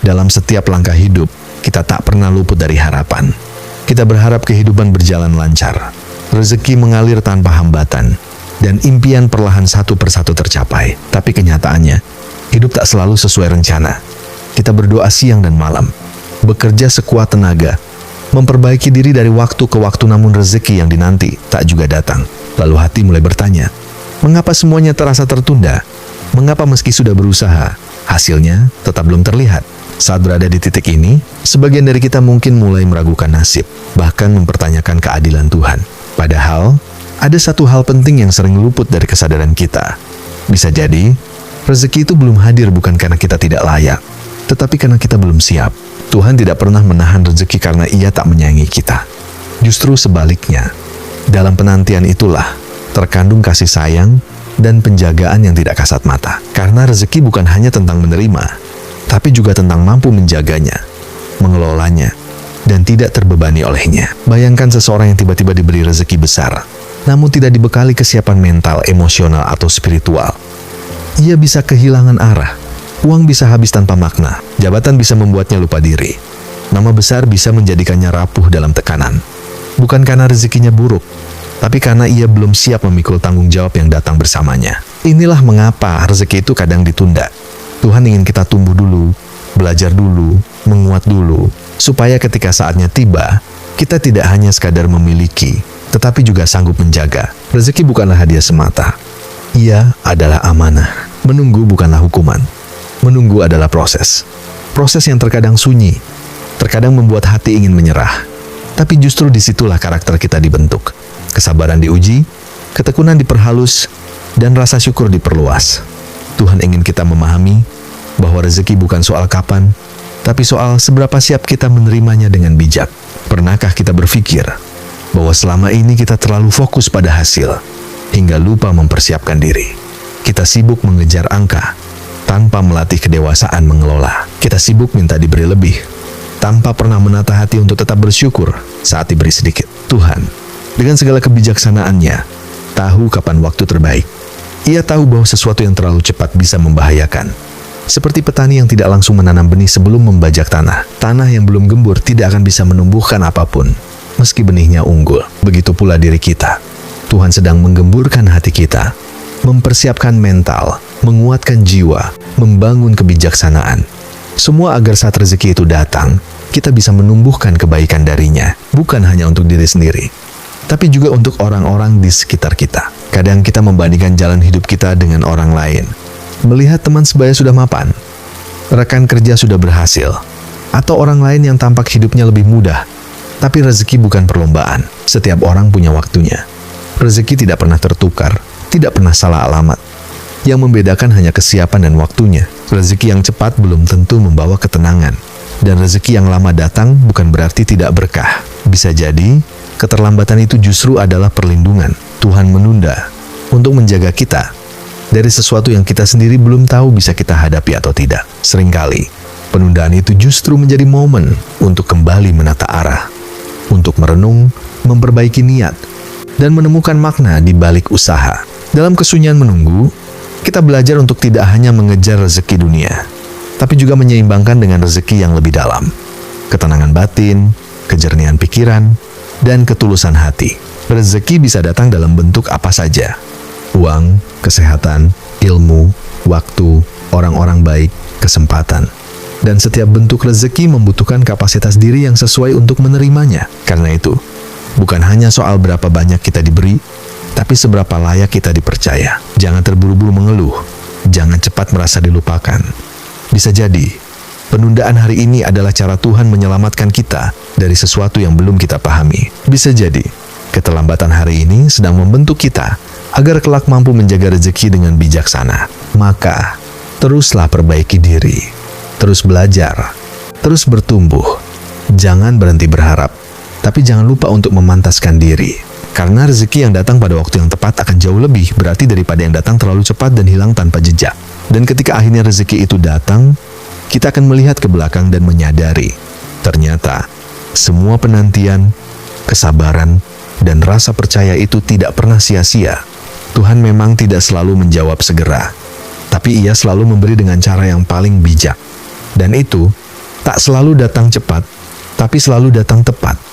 Dalam setiap langkah hidup, kita tak pernah luput dari harapan. Kita berharap kehidupan berjalan lancar, rezeki mengalir tanpa hambatan, dan impian perlahan satu persatu tercapai. Tapi kenyataannya, hidup tak selalu sesuai rencana. Kita berdoa siang dan malam, bekerja sekuat tenaga, memperbaiki diri dari waktu ke waktu, namun rezeki yang dinanti tak juga datang. Lalu hati mulai bertanya, mengapa semuanya terasa tertunda? Mengapa meski sudah berusaha, hasilnya tetap belum terlihat? Saat berada di titik ini, sebagian dari kita mungkin mulai meragukan nasib, bahkan mempertanyakan keadilan Tuhan. Padahal, ada satu hal penting yang sering luput dari kesadaran kita. Bisa jadi, rezeki itu belum hadir bukan karena kita tidak layak, tetapi karena kita belum siap. Tuhan tidak pernah menahan rezeki karena Ia tak menyayangi kita. Justru sebaliknya, dalam penantian itulah terkandung kasih sayang dan penjagaan yang tidak kasat mata. Karena rezeki bukan hanya tentang menerima, tapi juga tentang mampu menjaganya, mengelolanya, dan tidak terbebani olehnya. Bayangkan seseorang yang tiba-tiba diberi rezeki besar, namun tidak dibekali kesiapan mental, emosional, atau spiritual. Ia bisa kehilangan arah, uang bisa habis tanpa makna, jabatan bisa membuatnya lupa diri, nama besar bisa menjadikannya rapuh dalam tekanan. Bukan karena rezekinya buruk, tapi karena ia belum siap memikul tanggung jawab yang datang bersamanya. Inilah mengapa rezeki itu kadang ditunda. Tuhan ingin kita tumbuh dulu, belajar dulu, menguat dulu, supaya ketika saatnya tiba, kita tidak hanya sekadar memiliki, tetapi juga sanggup menjaga. Rezeki bukanlah hadiah semata. Ia adalah amanah. Menunggu bukanlah hukuman. Menunggu adalah proses. Proses yang terkadang sunyi, terkadang membuat hati ingin menyerah. Tapi justru disitulah karakter kita dibentuk. Kesabaran diuji, ketekunan diperhalus, dan rasa syukur diperluas. Tuhan ingin kita memahami bahwa rezeki bukan soal kapan, tapi soal seberapa siap kita menerimanya dengan bijak. Pernahkah kita berpikir bahwa selama ini kita terlalu fokus pada hasil, hingga lupa mempersiapkan diri? Kita sibuk mengejar angka, tanpa melatih kedewasaan mengelola. Kita sibuk minta diberi lebih, tanpa pernah menata hati untuk tetap bersyukur saat diberi sedikit. Tuhan, dengan segala kebijaksanaannya, tahu kapan waktu terbaik. Ia tahu bahwa sesuatu yang terlalu cepat bisa membahayakan. Seperti petani yang tidak langsung menanam benih sebelum membajak tanah. Tanah yang belum gembur tidak akan bisa menumbuhkan apapun, meski benihnya unggul. Begitu pula diri kita. Tuhan sedang menggemburkan hati kita, mempersiapkan mental, menguatkan jiwa, membangun kebijaksanaan. Semua agar saat rezeki itu datang, kita bisa menumbuhkan kebaikan darinya, bukan hanya untuk diri sendiri, tapi juga untuk orang-orang di sekitar kita. Kadang kita membandingkan jalan hidup kita dengan orang lain. Melihat teman sebaya sudah mapan, rekan kerja sudah berhasil, atau orang lain yang tampak hidupnya lebih mudah. Tapi rezeki bukan perlombaan. Setiap orang punya waktunya. Rezeki tidak pernah tertukar, tidak pernah salah alamat. Yang membedakan hanya kesiapan dan waktunya. Rezeki yang cepat belum tentu membawa ketenangan. Dan rezeki yang lama datang bukan berarti tidak berkah. Bisa jadi, keterlambatan itu justru adalah perlindungan. Tuhan menunda untuk menjaga kita dari sesuatu yang kita sendiri belum tahu bisa kita hadapi atau tidak. Seringkali, penundaan itu justru menjadi momen untuk kembali menata arah, untuk merenung, memperbaiki niat, dan menemukan makna di balik usaha. Dalam kesunyian menunggu, kita belajar untuk tidak hanya mengejar rezeki dunia, tapi juga menyeimbangkan dengan rezeki yang lebih dalam. Ketenangan batin, kejernihan pikiran, dan ketulusan hati. Rezeki bisa datang dalam bentuk apa saja. Uang, kesehatan, ilmu, waktu, orang-orang baik, kesempatan. Dan setiap bentuk rezeki membutuhkan kapasitas diri yang sesuai untuk menerimanya. Karena itu, bukan hanya soal berapa banyak kita diberi, tapi seberapa layak kita dipercaya. Jangan terburu-buru mengeluh, jangan cepat merasa dilupakan. Bisa jadi, penundaan hari ini adalah cara Tuhan menyelamatkan kita dari sesuatu yang belum kita pahami. Bisa jadi, keterlambatan hari ini sedang membentuk kita agar kelak mampu menjaga rezeki dengan bijaksana. Maka, teruslah perbaiki diri, terus belajar, terus bertumbuh. Jangan berhenti berharap, tapi jangan lupa untuk memantaskan diri. Karena rezeki yang datang pada waktu yang tepat akan jauh lebih berarti daripada yang datang terlalu cepat dan hilang tanpa jejak. Dan ketika akhirnya rezeki itu datang, kita akan melihat ke belakang dan menyadari, ternyata semua penantian, kesabaran, dan rasa percaya itu tidak pernah sia-sia. Tuhan memang tidak selalu menjawab segera, tapi Ia selalu memberi dengan cara yang paling bijak. Dan itu tak selalu datang cepat, tapi selalu datang tepat.